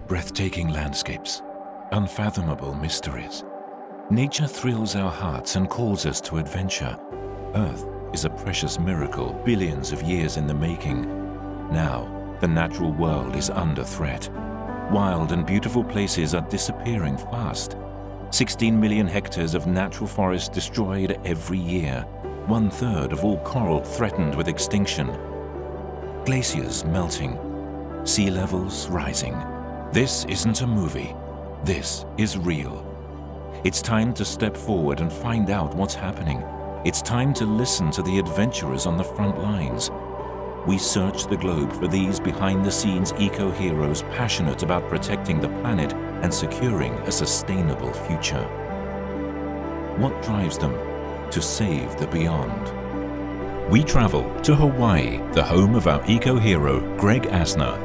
breathtaking landscapes, unfathomable mysteries. Nature thrills our hearts and calls us to adventure. Earth is a precious miracle, billions of years in the making. Now, the natural world is under threat. Wild and beautiful places are disappearing fast. 16 million hectares of natural forest destroyed every year. 1/3 of all coral threatened with extinction. Glaciers melting. Sea levels rising. This isn't a movie. This is real. It's time to step forward and find out what's happening. It's time to listen to the adventurers on the front lines. We search the globe for these behind-the-scenes eco-heroes passionate about protecting the planet and securing a sustainable future. What drives them to save the beyond? We travel to Hawaii, the home of our eco-hero, Greg Asner.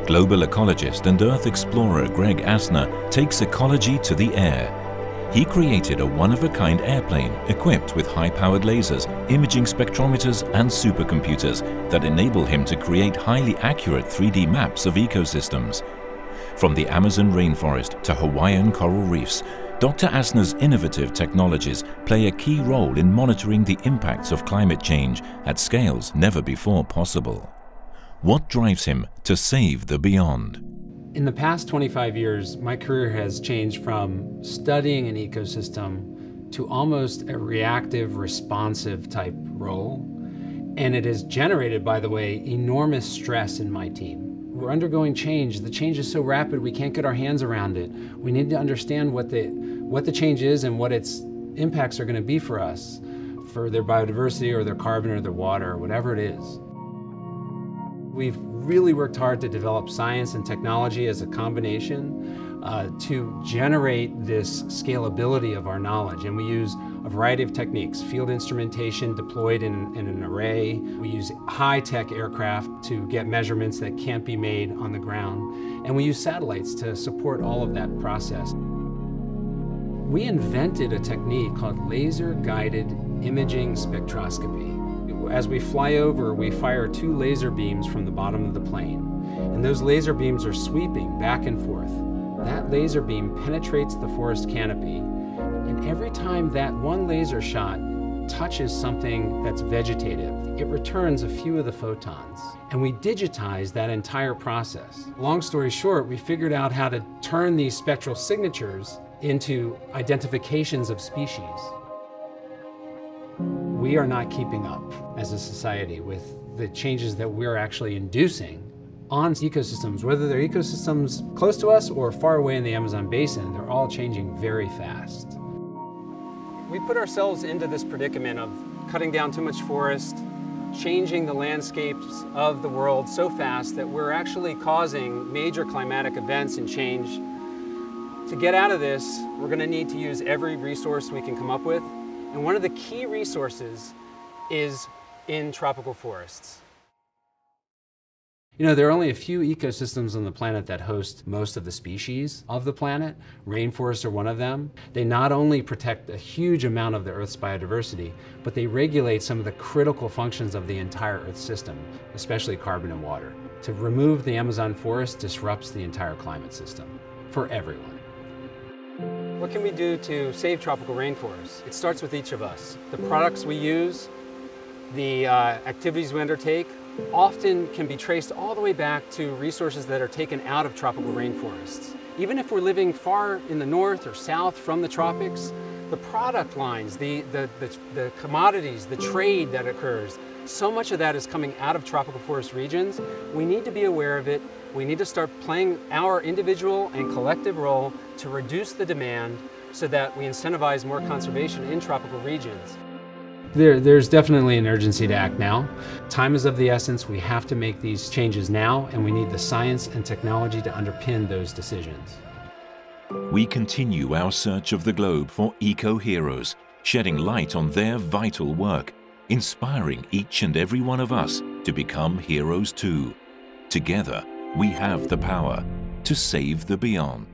Global ecologist and Earth explorer Greg Asner takes ecology to the air. He created a one-of-a-kind airplane equipped with high-powered lasers, imaging spectrometers and supercomputers that enable him to create highly accurate 3D maps of ecosystems. From the Amazon rainforest to Hawaiian coral reefs, Dr. Asner's innovative technologies play a key role in monitoring the impacts of climate change at scales never before possible. What drives him to save the beyond? In the past 25 years, my career has changed from studying an ecosystem to almost a reactive, responsive type role. And it has generated, by the way, enormous stress in my team. We're undergoing change. The change is so rapid, we can't get our hands around it. We need to understand what the change is and what its impacts are going to be for us, for their biodiversity or their carbon or their water or whatever it is. We've really worked hard to develop science and technology as a combination to generate this scalability of our knowledge. And we use a variety of techniques, field instrumentation deployed in an array. We use high-tech aircraft to get measurements that can't be made on the ground. And we use satellites to support all of that process. We invented a technique called laser-guided imaging spectroscopy. As we fly over, we fire 2 laser beams from the bottom of the plane. And those laser beams are sweeping back and forth. That laser beam penetrates the forest canopy. And every time that one laser shot touches something that's vegetative, it returns a few of the photons. And we digitize that entire process. Long story short, we figured out how to turn these spectral signatures into identifications of species. We are not keeping up as a society with the changes that we're actually inducing on ecosystems, whether they're ecosystems close to us or far away in the Amazon basin. They're all changing very fast. We put ourselves into this predicament of cutting down too much forest, changing the landscapes of the world so fast that we're actually causing major climatic events and change. To get out of this, we're going to need to use every resource we can come up with. And one of the key resources is in tropical forests. You know, there are only a few ecosystems on the planet that host most of the species of the planet. Rainforests are one of them. They not only protect a huge amount of the Earth's biodiversity, but they regulate some of the critical functions of the entire Earth system, especially carbon and water. To remove the Amazon forest disrupts the entire climate system for everyone. What can we do to save tropical rainforests? It starts with each of us. The products we use, the activities we undertake, often can be traced all the way back to resources that are taken out of tropical rainforests. Even if we're living far in the north or south from the tropics, the product lines, the commodities, the trade that occurs, so much of that is coming out of tropical forest regions. We need to be aware of it. We need to start playing our individual and collective role to reduce the demand so that we incentivize more conservation in tropical regions. There's definitely an urgency to act now. Time is of the essence. We have to make these changes now, and we need the science and technology to underpin those decisions. We continue our search of the globe for eco-heroes, shedding light on their vital work, inspiring each and every one of us to become heroes too. Together, we have the power to save the beyond.